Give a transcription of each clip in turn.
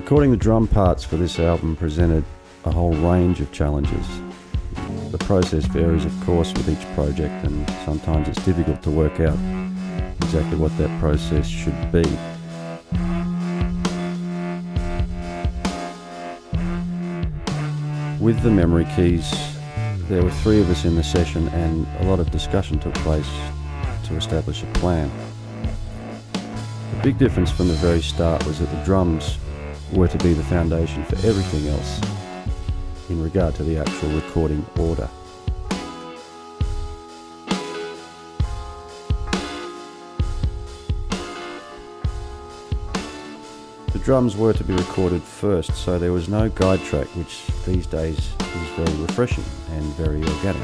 Recording the drum parts for this album presented a whole range of challenges. The process varies, of course, with each project, and sometimes it's difficult to work out exactly what that process should be. With the memory keys, there were 3 of us in the session, and a lot of discussion took place to establish a plan. The big difference from the very start was that the drums were to be the foundation for everything else in regard to the actual recording order. The drums were to be recorded first, so there was no guide track, which these days is very refreshing and very organic.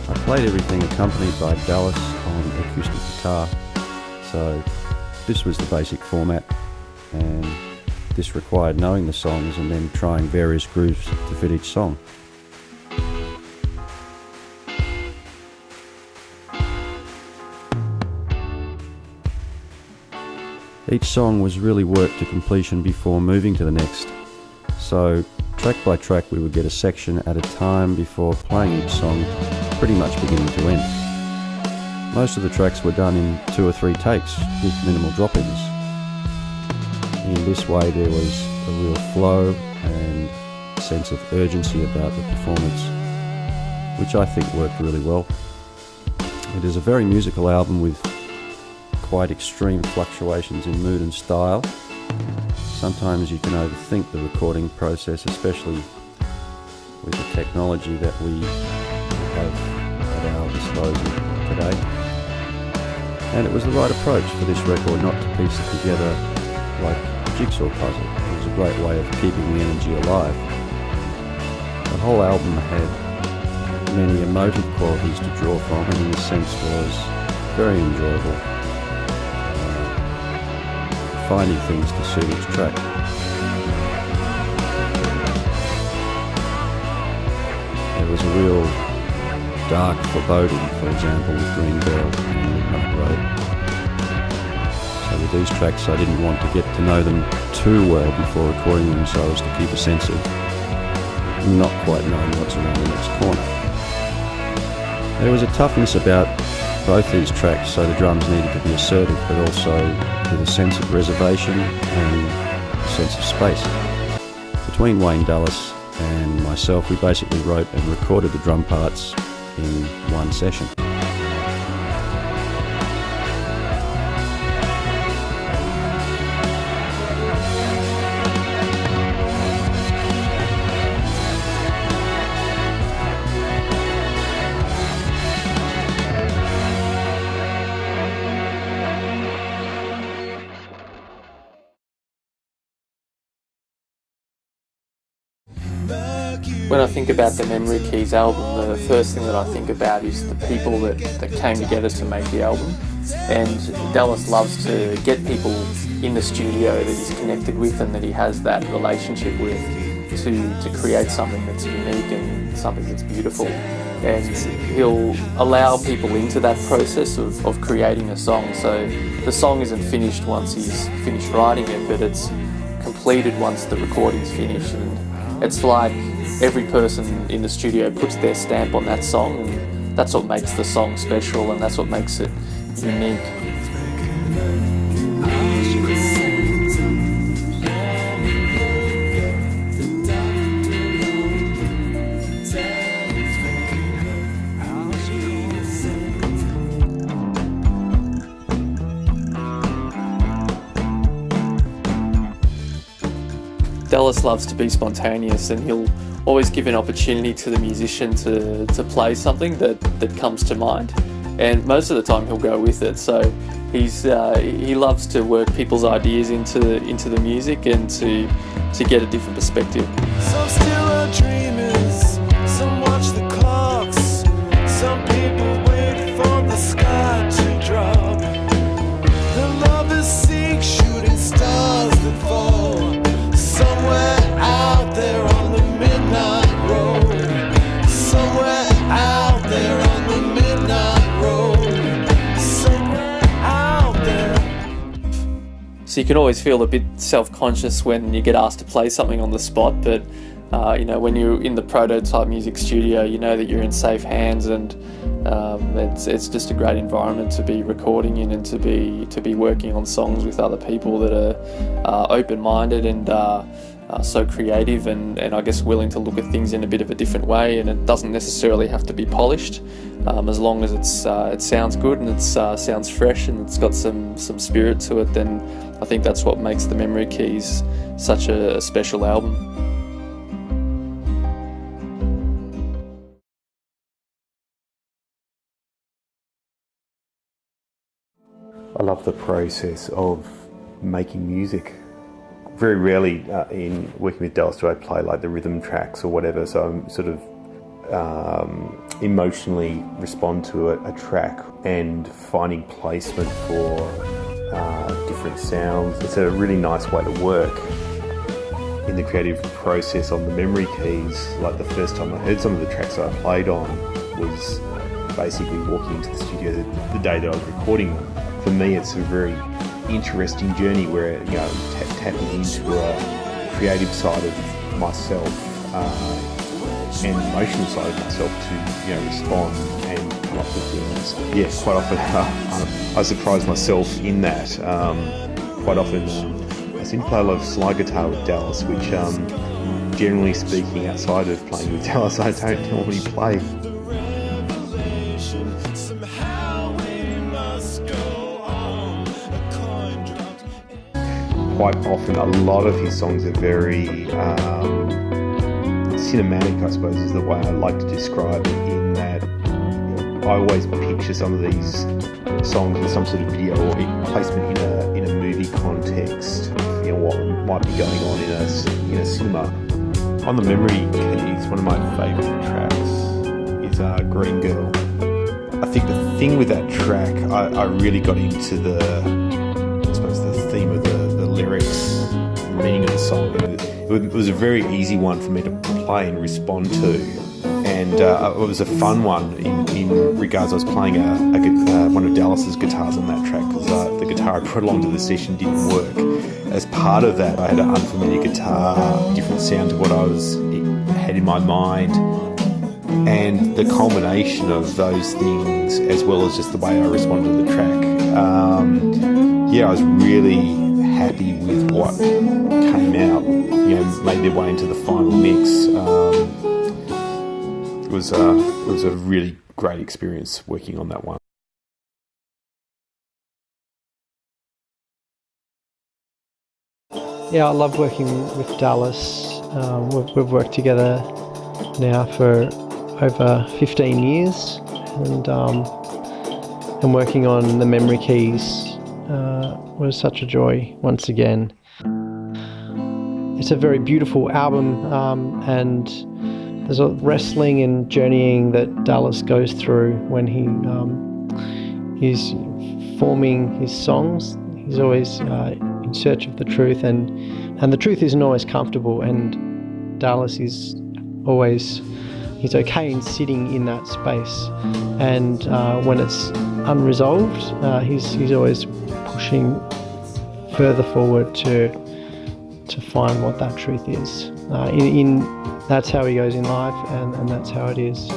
I played everything accompanied by Dallas on acoustic guitar, so this was the basic format, and this required knowing the songs and then trying various grooves to fit each song. Each song was really worked to completion before moving to the next, so track by track we would get a section at a time before playing each song pretty much beginning to end. Most of the tracks were done in 2 or 3 takes with minimal drop-ins. In this way there was a real flow and a sense of urgency about the performance, which I think worked really well. It is a very musical album with quite extreme fluctuations in mood and style. Sometimes you can overthink the recording process, especially with the technology that we have at our disposal today. And it was the right approach for this record not to piece it together like a jigsaw puzzle. It was a great way of keeping the energy alive. The whole album had many emotive qualities to draw from, and in a sense was very enjoyable, finding things to suit each track. There was a real dark foreboding, for example, with Green Girl and Midnight Road. So with these tracks I didn't want to get to know them too well before recording them, so as to keep a sense of not quite knowing what's around the next corner. There was a toughness about both these tracks, so the drums needed to be assertive, but also with a sense of reservation and a sense of space. Between Wayne Dallas and myself, we basically wrote and recorded the drum parts in one session. When I think about the Memory Keys album, the first thing that I think about is the people that came together to make the album. And Dallas loves to get people in the studio that he's connected with and that he has that relationship with to create something that's unique and something that's beautiful. And he'll allow people into that process of creating a song. So the song isn't finished once he's finished writing it, but it's completed once the recording's finished. And it's like every person in the studio puts their stamp on that song, and that's what makes the song special, and that's what makes it unique. Dallas loves to be spontaneous, and he'll always give an opportunity to the musician to play something that comes to mind, and most of the time he'll go with it. So he loves to work people's ideas into the music and to get a different perspective. Some still are dreamers, some watch the clocks, some people wait for the sky to drop. The lovers seek shooting stars that fall somewhere out there on the midnight road. Somewhere out there on the midnight road. Somewhere out there. you can always feel a bit self-conscious when you get asked to play something on the spot, but when you're in the prototype music studio, you know that you're in safe hands, and it's just a great environment to be recording in, and to be working on songs with other people that are open-minded and so creative, and I guess willing to look at things in a bit of a different way. And it doesn't necessarily have to be polished, as long as it sounds good and it sounds fresh and it's got some spirit to it. Then I think that's what makes the Memory Keys such a special album. I love the process of making music. Very rarely in working with Dallas do I play like the rhythm tracks or whatever, so I'm sort of emotionally respond to a track and finding placement for different sounds. It's a really nice way to work. In the creative process on the Memory Keys, like the first time I heard some of the tracks I played on was basically walking into the studio the day that I was recording them. For me, it's a very interesting journey where I'm tapping into a creative side of myself and emotional side of myself to respond and come up with things. Yeah, quite often I surprise myself in that. Quite often I seem to play a lot of slide guitar with Dallas, which generally speaking, outside of playing with Dallas, I don't normally play. Quite often, a lot of his songs are very cinematic, I suppose is the way I like to describe it, in that I always picture some of these songs in some sort of video or placement in a movie context, what might be going on in a cinema. On the Memory Keys, one of my favourite tracks is Green Girl. I think the thing with that track, I really got into the theme of the lyrics, the meaning of the song. It was a very easy one for me to play and respond to, and it was a fun one in regards I was playing one of Dallas's guitars on that track, because the guitar I brought along to the session didn't work. As part of that, I had an unfamiliar guitar, different sound to what I had in my mind, and the culmination of those things, as well as just the way I responded to the track, I was really happy with what came out, made their way into the final mix. It was a really great experience working on that one. Yeah, I love working with Dallas. We've worked together now for over 15 years, and working on the Memory Keys was such a joy once again. It's a very beautiful album, and there's a wrestling and journeying that Dallas goes through when he's forming his songs. He's always in search of the truth, and the truth isn't always comfortable, and Dallas is always, he's okay in sitting in that space, and when it's unresolved, he's always pushing further forward to find what that truth is. That's how he goes in life, and that's how it is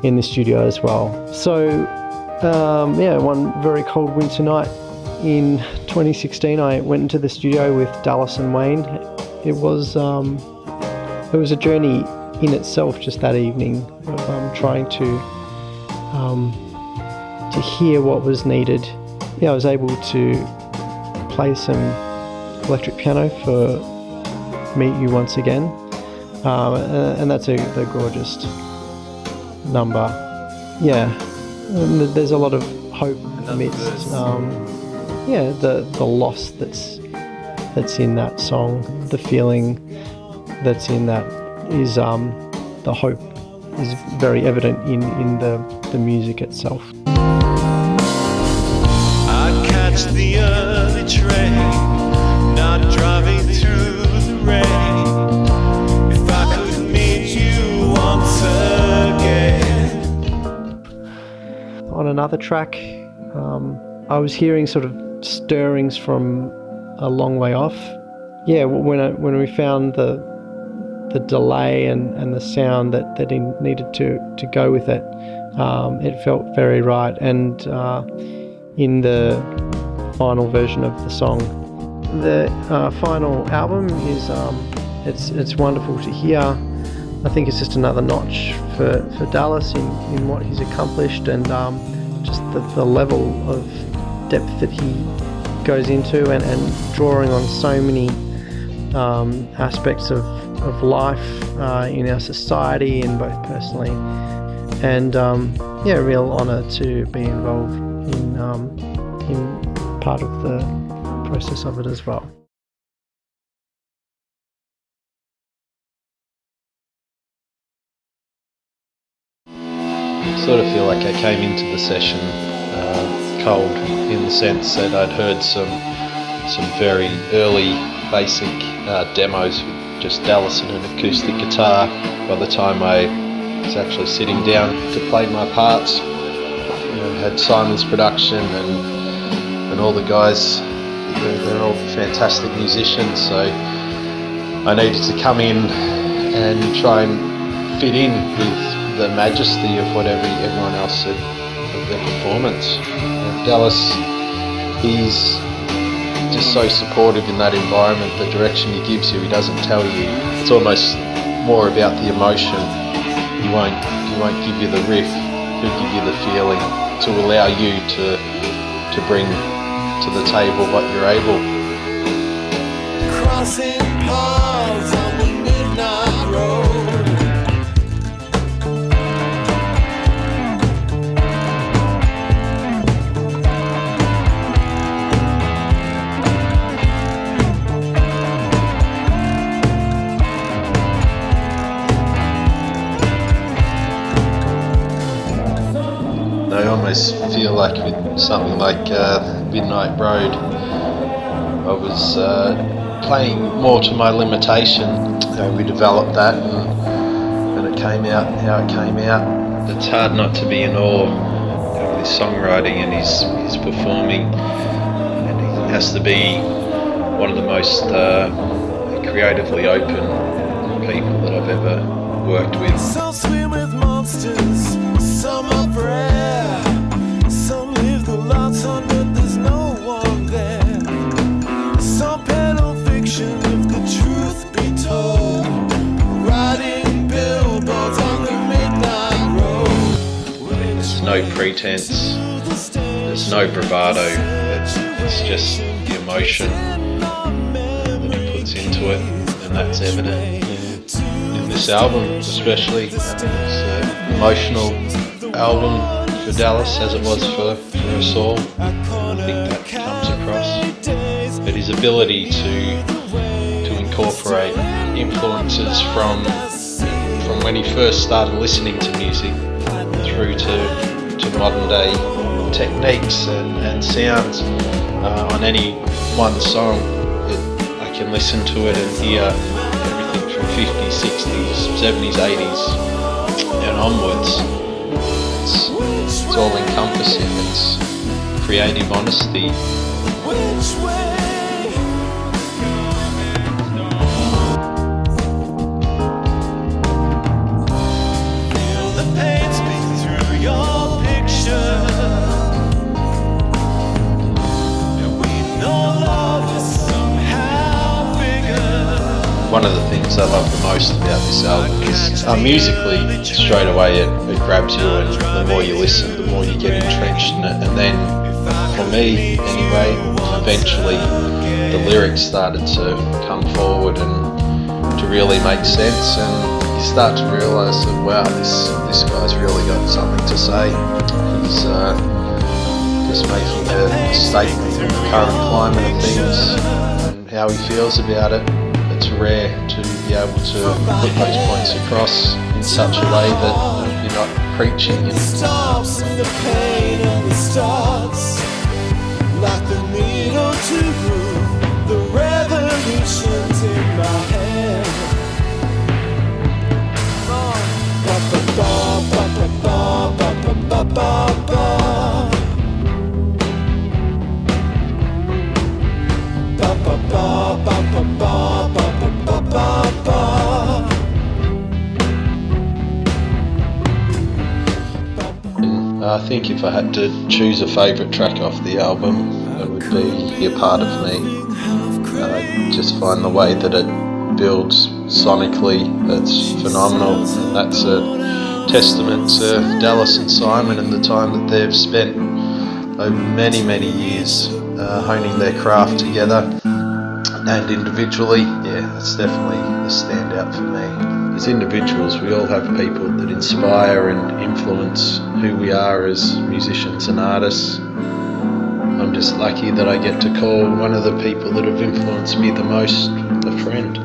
in the studio as well. So one very cold winter night in 2016, I went into the studio with Dallas and Wayne. It was a journey in itself, just that evening, of trying to hear what was needed. I was able to play some electric piano for Meet You Once Again, and that's a gorgeous number. And there's a lot of hope amidst the loss that's in that song. The feeling that's in that is the hope is very evident in the music itself. I'd catch the early train, not driving through the rain, if I could meet you once again. On another track, I was hearing sort of stirrings from a long way off. Yeah, when we found the delay and the sound that he needed to go with it, it felt very right. And in the final version of the song, the final album is it's wonderful to hear. I think it's just another notch for Dallas in what he's accomplished, and just the level of depth that he goes into, and drawing on so many aspects of life in our society, and both personally and real honour to be involved in part of the process of it as well. I sort of feel like I came into the session cold, in the sense that I'd heard some very early basic demos with just Dallas and an acoustic guitar. By the time I was actually sitting down to play my parts, had Simon's production and all the guys, they're all fantastic musicians, so I needed to come in and try and fit in with the majesty of what everyone else said of their performance. Dallas, he's just so supportive in that environment. The direction he gives you, he doesn't tell you. It's almost more about the emotion. He won't give you the riff, he'll give you the feeling to allow you to bring to the table what you're able. Crossing paths on the midnight road. I almost feel like with something like Midnight Road, I was playing more to my limitation. We developed that and it came out how it came out. It's hard not to be in awe of his songwriting and his performing, and he has to be one of the most creatively open people that I've ever worked with. Some swim with monsters, some are rare. Some live the lives on, but there's no one there. Some peddle fiction if the truth be told. Riding billboards on the midnight road. There's no pretense, there's no bravado. It's just the emotion that he puts into it, and that's evident in this album especially. It's an emotional album for Dallas, as it was for us all. I think that comes across. But his ability to incorporate influences from when he first started listening to music through to modern day techniques and sounds on any one song. I can listen to it and hear everything from 50s, 60s, 70s, 80s and onwards. It's all encompassing, it's creative honesty. Which way? Feel the pain speak through your picture. And we know love is somehow bigger. One of the things I love the most about this album is musically, straight away it grabs you, and the more you listen, the more you get entrenched in it. And then, for me anyway, eventually the lyrics started to come forward and to really make sense, and you start to realise that, wow, this guy's really got something to say. He's just making a statement of the current climate of things and how he feels about it. It's rare to be able to put those points across in such a way that you're not preaching. It stops in the pain and it starts like the needle to groove the revolutions in my head. Ba ba ba ba ba ba ba ba ba ba ba I think if I had to choose a favourite track off the album, it would be A Part of Me. I just find the way that it builds sonically, it's phenomenal, and that's a testament to Dallas and Simon and the time that they've spent over many, many years honing their craft together and individually. Yeah, it's definitely a standout for me. As individuals, we all have people that inspire and influence who we are as musicians and artists. I'm just lucky that I get to call one of the people that have influenced me the most a friend.